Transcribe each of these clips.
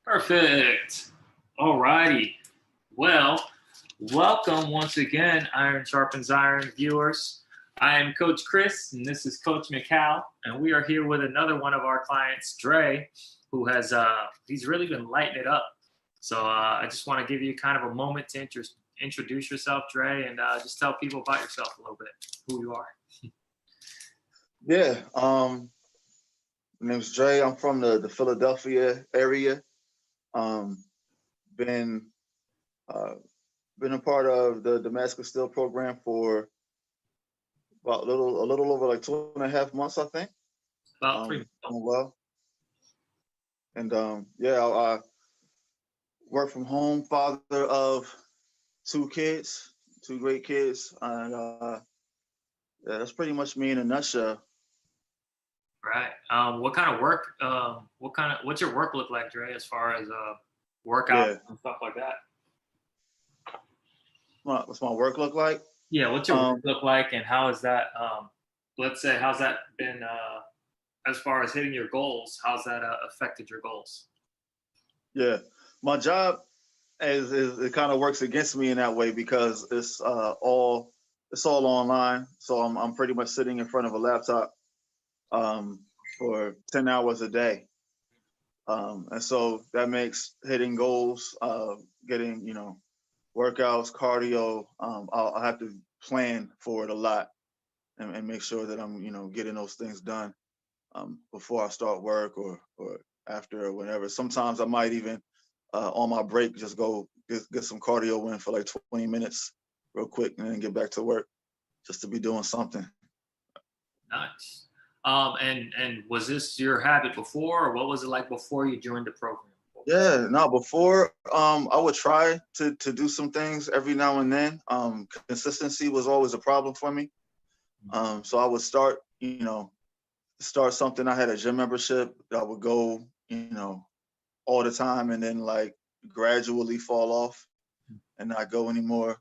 Perfect. All righty. Well, welcome once again, Iron Sharpens Iron viewers. I am Coach Chris, and this is Coach McCall, and we are here with another one of our clients, Dre, who has he's really been lighting it up. So I just want to give you kind of a moment to introduce yourself, Dre, and just tell people about yourself a little bit, who you are. Yeah, my name's Dre. I'm from the Philadelphia area. Um, been uh, been a part of the Damascus Steel program for about a little over like 2.5 months, I think. About 3 minutes. Doing well, and yeah, I work from home, father of two kids, two great kids, and yeah, that's pretty much me in a nutshell. Right. What kind of work? What's your work look like, Dre? As far as workout Yeah, and stuff like that. what's my work look like? Yeah. What's your work Um, look like, and how is that? Let's say, how's that been as far as hitting your goals? How's that affected your goals? yeah, my job is it kind of works against me in that way because it's all online. So I'm pretty much sitting in front of a laptop um, for 10 hours a day, and so that makes hitting goals, getting workouts, cardio. I'll have to plan for it a lot and make sure that I'm getting those things done before I start work or after or whenever. Sometimes I might even on my break just go get some cardio in for like 20 minutes real quick and then get back to work just to be doing something. Nice. And was this your habit before, or what was it like before you joined the program? Yeah, no, before I would try to do some things every now and then. Consistency was always a problem for me. So I would start something. I had a gym membership. I would go, all the time and then like gradually fall off and not go anymore.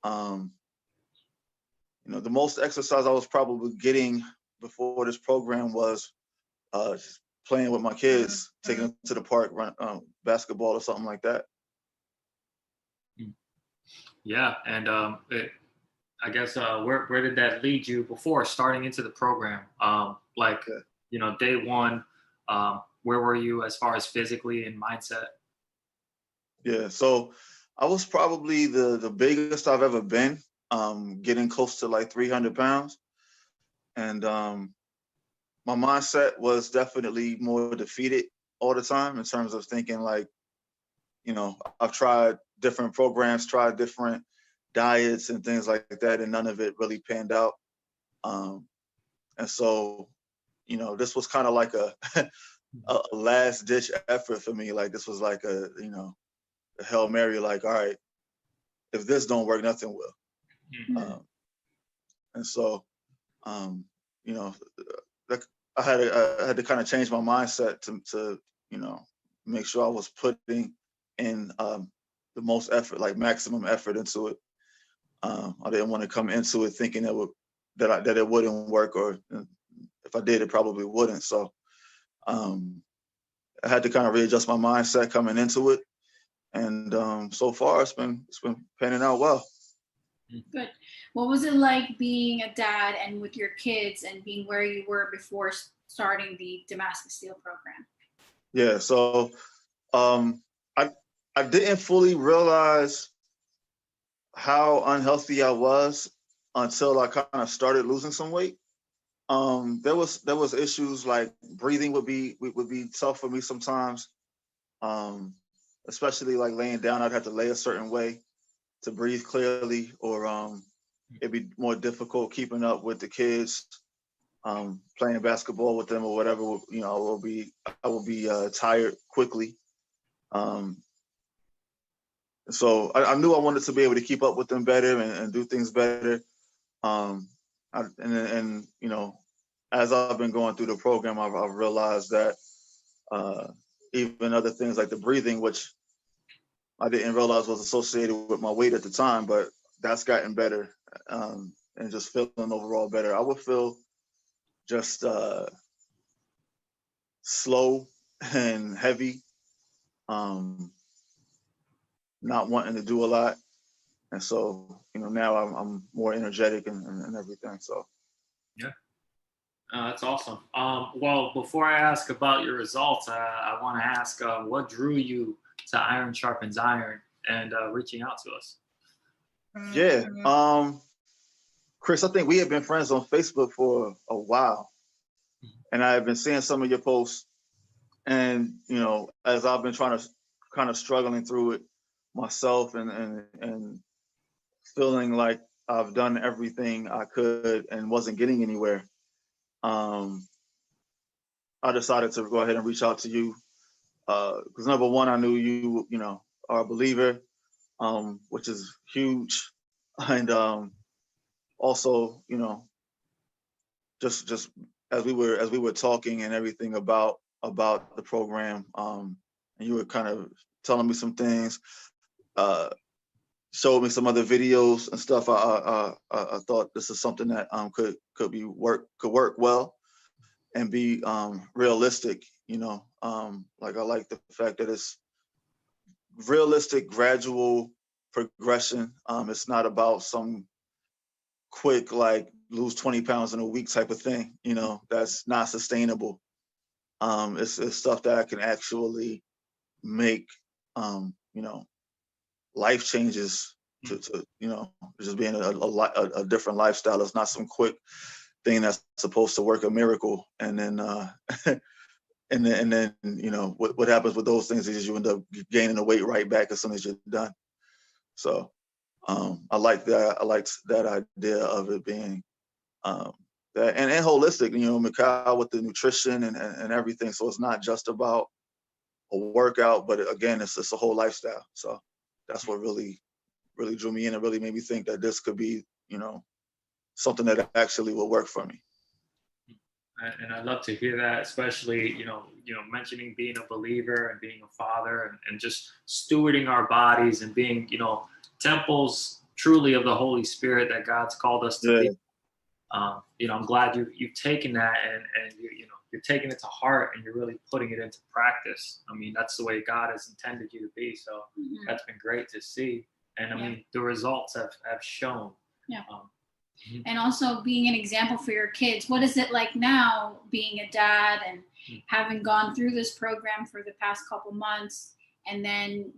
Um, the most exercise I was probably getting before this program was just playing with my kids, taking them to the park, run basketball or something like that. Yeah, and I guess where did that lead you before starting into the program? Like Yeah. day one, where were you as far as physically and mindset? Yeah. So I was probably the biggest I've ever been, getting close to like 300 pounds. And my mindset was definitely more defeated all the time in terms of thinking like, I've tried different programs, tried different diets and things like that, and none of it really panned out. And so, this was kind of like a last ditch effort for me. Like this was like a Hail Mary, like, all right, if this don't work, nothing will. Mm-hmm. And so, um, you know, I had to kind of change my mindset to make sure I was putting in the most effort, like maximum effort into it. I didn't want to come into it thinking that it wouldn't work, or if I did, it probably wouldn't. So um, I had to kind of readjust my mindset coming into it, and so far it's been panning out well. Good. What was it like being a dad and with your kids and being where you were before starting the Damascus Steel program? Yeah, so um, I I didn't fully realize how unhealthy I was until I kind of started losing some weight. There was issues like breathing would be tough for me sometimes, um, especially like laying down. I'd have to lay a certain way to breathe clearly, or it'd be more difficult keeping up with the kids, playing basketball with them or whatever. I will be tired quickly. Um, so I knew I wanted to be able to keep up with them better and do things better. Um, and as I've been going through the program, I've realized that uh, even other things like the breathing, which I didn't realize was associated with my weight at the time, but that's gotten better, and just feeling overall better. I would feel just slow and heavy, not wanting to do a lot. And so, now I'm more energetic and everything. So. Yeah. That's awesome. Well, before I ask about your results, I want to ask what drew you to Iron Sharpens Iron and reaching out to us? Yeah. Chris, I think we have been friends on Facebook for a while. And I've been seeing some of your posts. And, as I've been trying to kind of struggling through it myself and feeling like I've done everything I could and wasn't getting anywhere, I decided to go ahead and reach out to you. Because number one, I knew you, are a believer, which is huge. And also, just as we were talking and everything about the program, and you were kind of telling me some things, showed me some other videos and stuff. I thought this is something that could work well and be realistic. Like I like the fact that it's realistic, gradual progression. It's not about some quick, like, lose 20 pounds in a week type of thing. That's not sustainable. It's stuff that I can actually make, life changes to just being a different lifestyle. It's not some quick thing that's supposed to work a miracle. And then, and then, what happens with those things is you end up gaining the weight right back as soon as you're done. So, I like that. I liked that idea of it being that and holistic, Mikhail, with the nutrition and everything. So it's not just about a workout, but again, it's a whole lifestyle. So that's what really drew me in and really made me think that this could be, something that actually will work for me. And I love to hear that, especially, mentioning being a believer and being a father and just stewarding our bodies and being, temples truly of the Holy Spirit that God's called us to be. I'm glad you've taken that and you're taking it to heart and you're really putting it into practice. I mean, that's the way God has intended you to be. So that's been great to see. And I mean, the results have shown. Yeah. And also being an example for your kids. What is it like now being a dad and having gone through this program for the past couple months, and then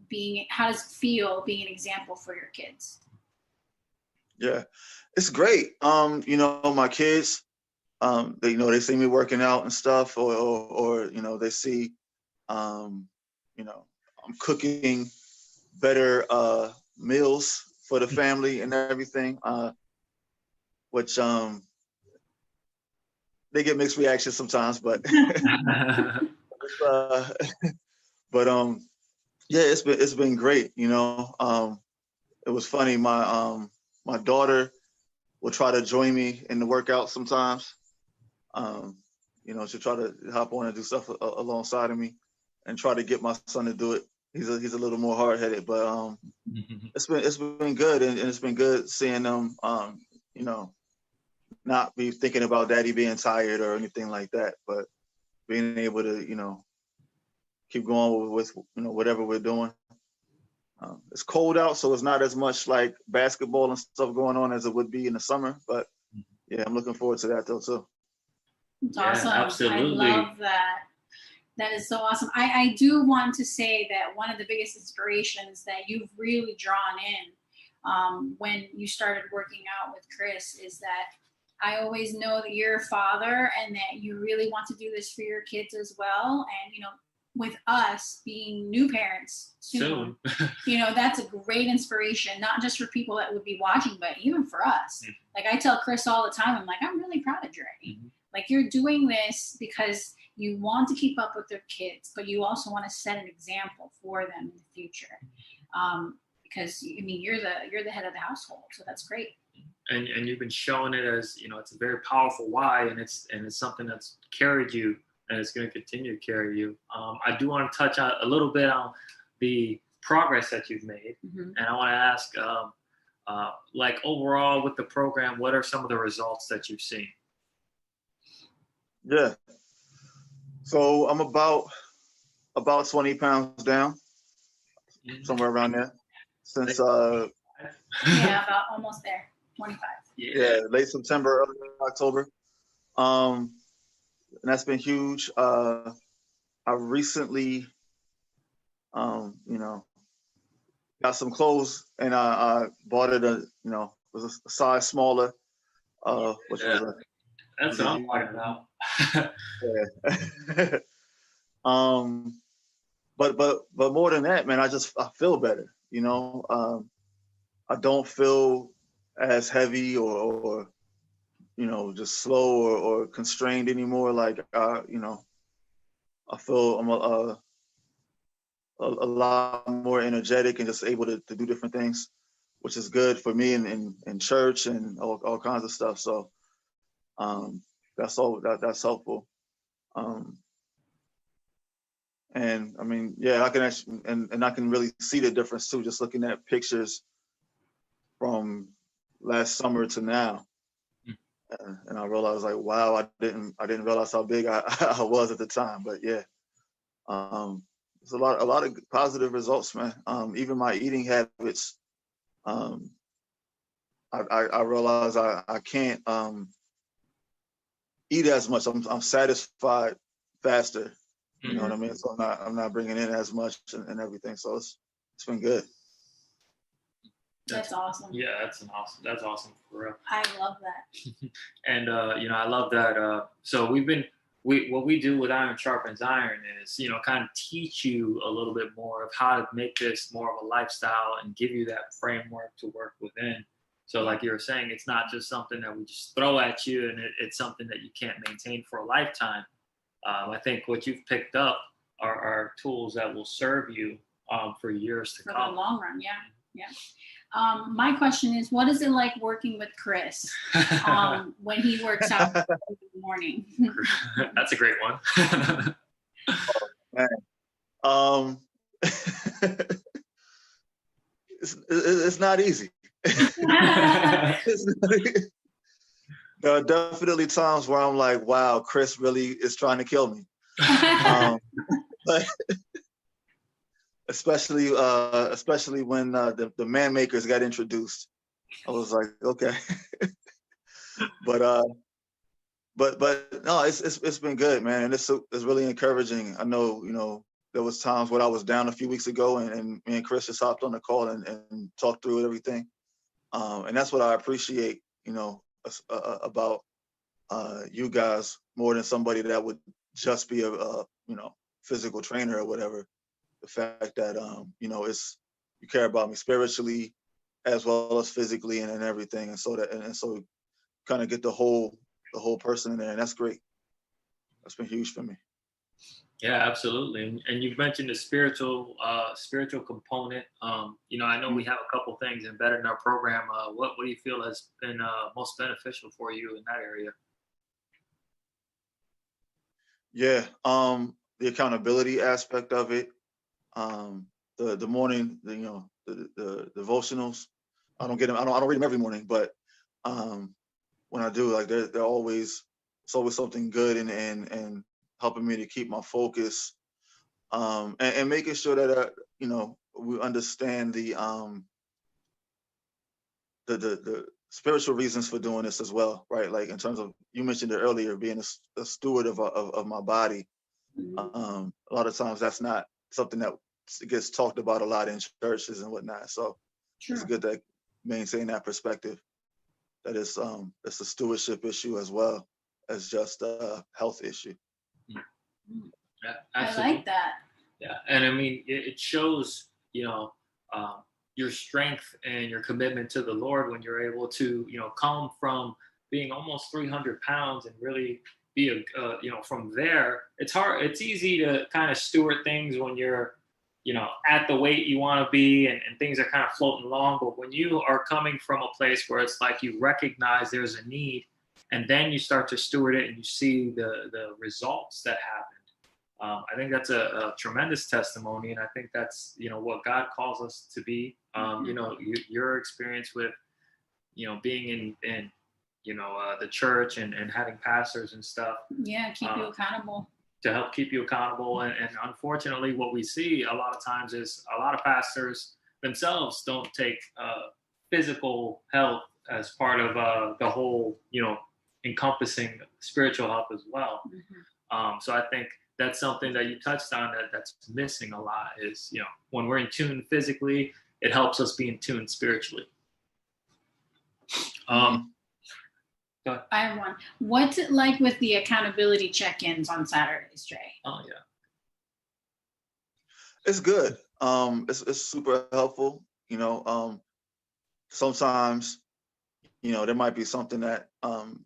how does it feel being an example for your kids? Yeah, it's great. My kids, they see me working out and stuff, or they see, I'm cooking better meals for the family and everything, which they get mixed reactions sometimes, but yeah, it's been great. It was funny. My daughter will try to join me in the workout sometimes. She'll try to hop on and do stuff alongside of me and try to get my son to do it. He's a little more hard-headed, but it's been good, and it's been good seeing them, not be thinking about daddy being tired or anything like that, but being able to, keep going with whatever we're doing. It's cold out, so it's not as much like basketball and stuff going on as it would be in the summer. But yeah, I'm looking forward to that though too. It's awesome. Absolutely. I love that. That is so awesome. I do want to say that one of the biggest inspirations that you've really drawn in when you started working out with Chris is that I always know that you're a father and that you really want to do this for your kids as well. And, with us being new parents soon, that's a great inspiration, not just for people that would be watching, but even for us. Like I tell Chris all the time, I'm like, I'm really proud of Dre. Like you're doing this because you want to keep up with their kids, but you also want to set an example for them in the future. Because you're the head of the household, so that's great. And you've been showing it as, it's a very powerful why, and it's something that's carried you and it's going to continue to carry you. I do want to touch on a little bit on the progress that you've made. And I want to ask, like overall with the program, what are some of the results that you've seen? Yeah. So I'm about about 20 pounds down, somewhere around there. Since yeah, about almost there, 25. Yeah, late September, early October. And that's been huge. I recently, you know, got some clothes, and I bought it was a size smaller, which was that's what I'm talking about. yeah. But more than that, man, I feel better. I don't feel as heavy or just slow or constrained anymore. Like I feel I'm a lot more energetic and just able to do different things, which is good for me in church and all kinds of stuff. So that's helpful. And I mean, yeah, I can actually, and I can really see the difference too, just looking at pictures from last summer to now. And I realized, like, wow, I didn't realize how big I was at the time. But yeah, there's a lot of positive results, man. Even my eating habits, I realize I can't eat as much. I'm satisfied faster. You know what I mean? So I'm not bringing in as much and everything. So it's been good. That's awesome. Yeah, that's awesome for real. I love that. And I love that. So what we do with Iron Sharpens Iron is, kind of teach you a little bit more of how to make this more of a lifestyle and give you that framework to work within. So like you were saying, it's not just something that we just throw at you, and it's something that you can't maintain for a lifetime. I think what you've picked up are tools that will serve you for years to come. For the long run, yeah. My question is, what is it like working with Chris when he works out in the morning? That's a great one. Oh, man. It's not easy. There are definitely times where I'm like, wow, Chris really is trying to kill me. But especially when the man makers got introduced, I was like, okay. but no, it's been good, man, and it's really encouraging. I know, there was times when I was down a few weeks ago, and me and Chris just hopped on the call and talked through everything, and that's what I appreciate, about you guys more than somebody that would just be a physical trainer or whatever. The fact that you care about me spiritually as well as physically and everything, and so kind of get the whole person in there, and that's great. That's been huge for me. Yeah, absolutely. And you've mentioned the spiritual component. I know we have a couple things embedded in our program. What do you feel has been most beneficial for you in that area? Yeah, the accountability aspect of it. The morning, the devotionals. I don't get them. I don't read them every morning, but when I do, like they're always, it's always something good and helping me to keep my focus, and making sure that we understand the spiritual reasons for doing this as well, right? Like in terms of, you mentioned it earlier, being a steward of my body. A lot of times that's not something that gets talked about a lot in churches and whatnot. So It's good to maintain that perspective. That it's a stewardship issue as well as just a health issue. Yeah, I like that. Yeah, and I mean, it shows, your strength and your commitment to the Lord when you're able to, come from being almost 300 pounds and really be from there. It's hard. It's easy to kind of steward things when you're, at the weight you want to be and things are kind of floating along. But when you are coming from a place where it's like you recognize there's a need, and then you start to steward it and you see the results that happen. I think that's a tremendous testimony, and I think that's what God calls us to be. Your experience with being in the church and having pastors and stuff. Yeah, keep you accountable. to help keep you accountable. And unfortunately, what we see a lot of times is a lot of pastors themselves don't take physical health as part of the whole, encompassing spiritual health as well. So I think that's something that you touched on that's missing a lot is, when we're in tune physically, it helps us be in tune spiritually. I have one. What's it like with the accountability check-ins on Saturdays, Dre? Oh yeah. It's good. It's super helpful. Sometimes, there might be something that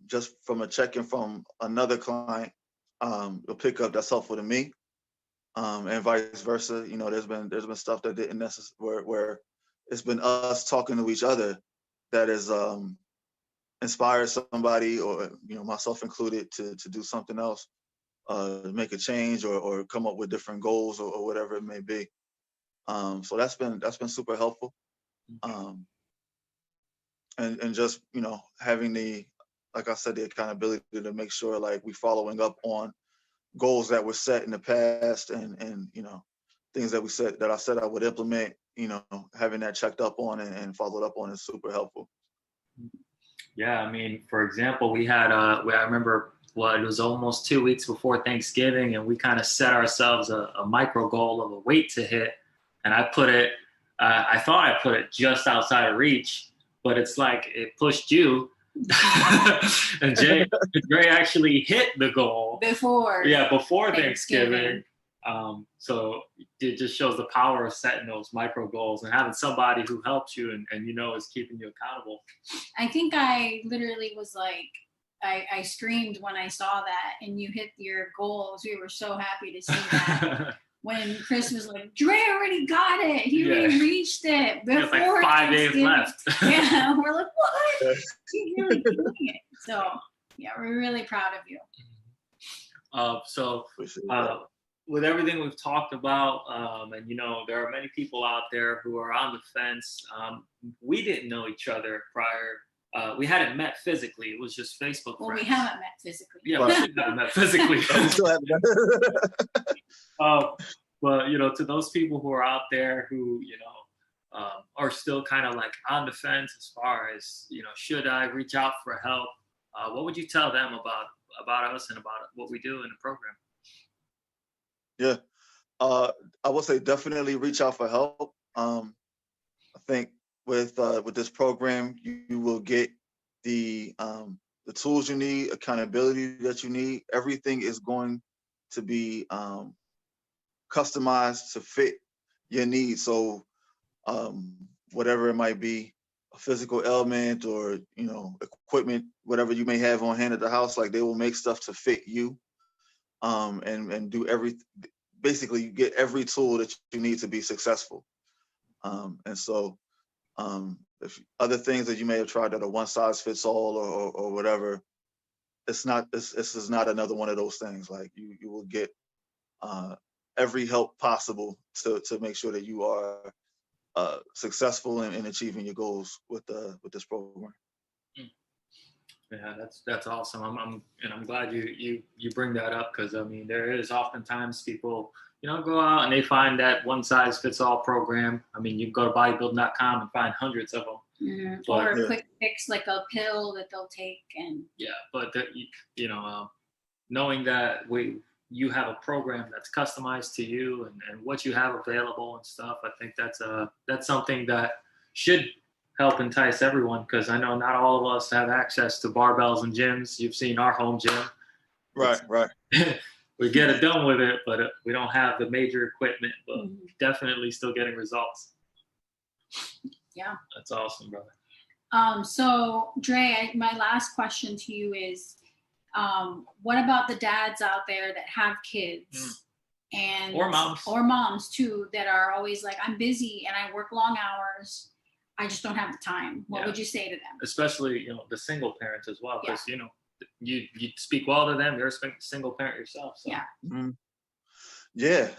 just from a check-in from another client, will pick up that's helpful to me, and vice versa. There's been stuff that didn't necessarily where it's been us talking to each other that is inspire somebody, or myself included, to do something else, make a change, or come up with different goals, or whatever it may be. So that's been super helpful, and just having like I said, the accountability to make sure like we following up on goals that were set in the past, and things that I said I would implement. Having that checked up on and followed up on is super helpful. Yeah, I mean, for example, we had I remember it was almost 2 weeks before Thanksgiving, and we kind of set ourselves a micro goal of a weight to hit, and I put it, I thought I put it just outside of reach, but it's like it pushed you, and Dre actually hit the goal before Thanksgiving. So it just shows the power of setting those micro goals and having somebody who helps you and is keeping you accountable. I think I literally was like, I screamed when I saw that, and you hit your goals. We were so happy to see that. When Chris was like, Dre already got it. He already reached it before. Like 5 days left. Yeah, we're like, what? He's really doing it. So yeah, we're really proud of you. With everything we've talked about, and there are many people out there who are on the fence. We didn't know each other prior. We hadn't met physically. It was just Facebook friends. We haven't met physically. Yeah, we haven't met physically. But to those people who are out there who are still kind of like on the fence as far as should I reach out for help? What would you tell them about us and about what we do in the program? Yeah, I would say definitely reach out for help. I think with this program, you will get the tools you need, accountability that you need. Everything is going to be customized to fit your needs. So whatever it might be, a physical element or equipment, whatever you may have on hand at the house, like they will make stuff to fit you. And do basically you get every tool that you need to be successful. And so if other things that you may have tried that are one size fits all or whatever, this is not another one of those things. Like you will get every help possible to make sure that you are successful in achieving your goals with this program. Yeah, that's awesome. I'm glad you bring that up, because I mean there is oftentimes people go out and they find that one size fits all program. I mean, you go to bodybuilding.com and find hundreds of them. Mm-hmm. Or a quick fix, like a pill that they'll take, and but knowing that you have a program that's customized to you and what you have available and stuff, I think that's something that should help entice everyone, because I know not all of us have access to barbells and gyms. You've seen our home gym. Right. We get it done with it, but we don't have the major equipment, but definitely still getting results. Yeah. That's awesome, brother. So Dre, my last question to you is, what about the dads out there that have kids and or moms too, that are always like, I'm busy and I work long hours, I just don't have the time. What would you say to them? Especially, the single parents as well, because you speak well to them. You're a single parent yourself. So. Yeah. Mm-hmm. Yeah.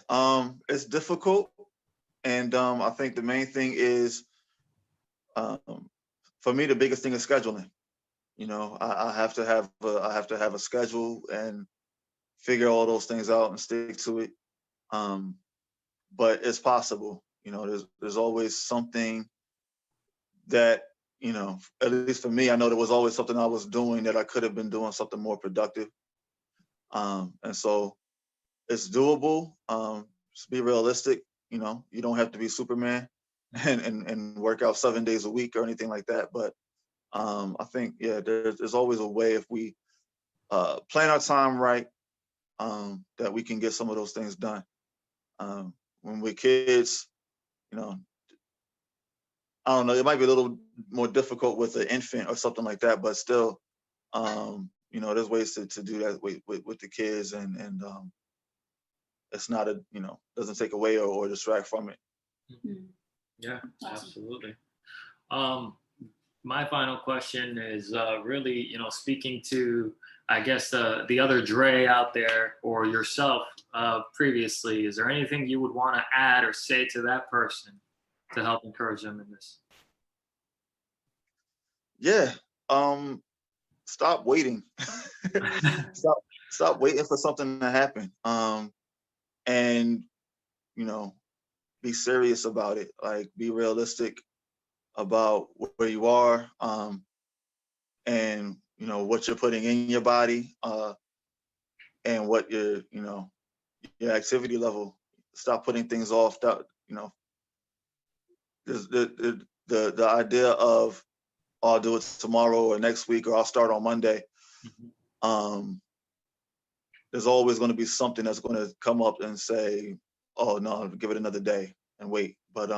It's difficult, and I think the main thing is, for me, the biggest thing is scheduling. I have to have a schedule, and figure all those things out and stick to it. But it's possible. You know, there's always something that, you know, at least for me, I know there was always something I was doing that I could have been doing something more productive. And so it's doable. Just be realistic. You know, you don't have to be Superman and work out 7 days a week or anything like that. But I think, yeah, there's always a way if we plan our time right, that we can get some of those things done. When we're kids, you know, I don't know, it might be a little more difficult with an infant or something like that, but still, you know, there's ways to do that with the kids, and it's not a, you know, doesn't take away or distract from it. Yeah, Awesome. absolutely. My final question is really, you know, speaking to, I guess, the other Dre out there or yourself previously, is there anything you would want to add or say to that person to help encourage them in this? Yeah. Stop waiting. Stop waiting for something to happen. And, you know, be serious about it. Like, be realistic about where you are, and, you know, what you're putting in your body, and what your, you know, your activity level. Stop putting things off. That, you know, the idea of, oh, I'll do it tomorrow or next week, or I'll start on Monday. There's always going to be something that's going to come up and say, oh no, give it another day and wait. But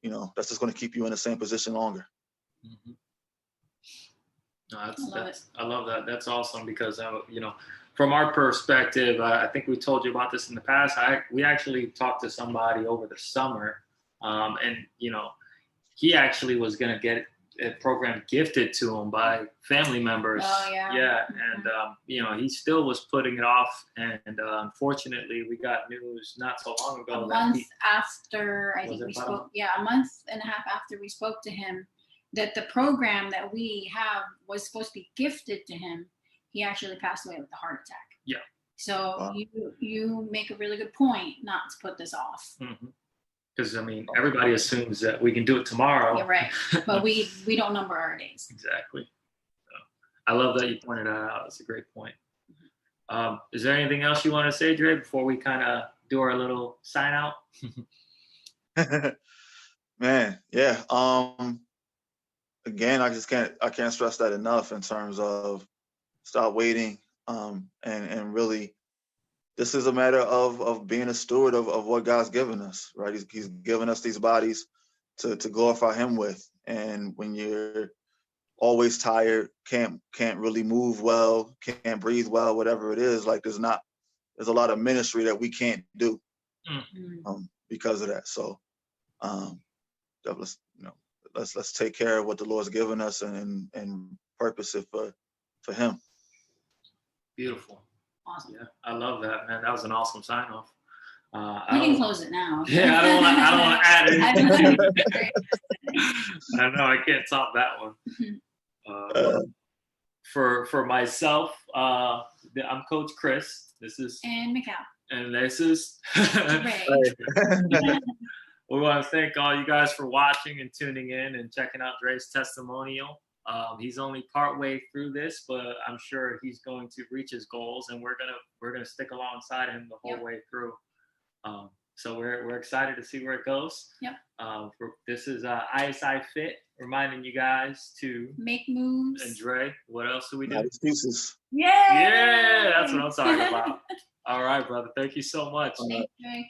you know, that's just going to keep you in the same position longer. No, I love that. That's awesome, because you know, from our perspective, I think we told you about this in the past. We actually talked to somebody over the summer, and you know, he actually was going to get a program gifted to him by family members. Oh, yeah. Yeah, and you know, he still was putting it off, and unfortunately, we got news not so long ago. A month after I think we spoke, a month and a half after we spoke to him, that the program that we have was supposed to be gifted to him. He actually passed away with a heart attack. Yeah. So wow. You make a really good point not to put this off. Because I mean, everybody assumes that we can do it tomorrow. You're right, but we don't number our days. Exactly. So, I love that you pointed that out. It's a great point. Is there anything else you want to say, Dre, before we kind of do our little sign out? Man, yeah. Again, I can't stress that enough in terms of stop waiting, and really, this is a matter of being a steward of what God's given us, right? He's given us these bodies to glorify Him with. And when you're always tired, can't really move well, can't breathe well, whatever it is, like there's a lot of ministry that we can't do because of that. So let's, you know, let's take care of what the Lord's given us and purpose it for Him. Beautiful. Awesome. Yeah, I love that, man. That was an awesome sign off. We can close it now. Yeah, I don't want to add anything. I know I can't top that one. For myself, I'm Coach Chris. This is Mikal. And this is Ray. We want to thank all you guys for watching and tuning in and checking out Dre's testimonial. He's only partway through this, but I'm sure he's going to reach his goals, and we're gonna stick alongside him the whole way through. So we're excited to see where it goes. Yep. This is ISI Fit, reminding you guys to make moves. And Dre, what else do we do? Not excuses. Yeah. Yeah, that's what I'm talking about. All right, brother. Thank you so much. Thank you.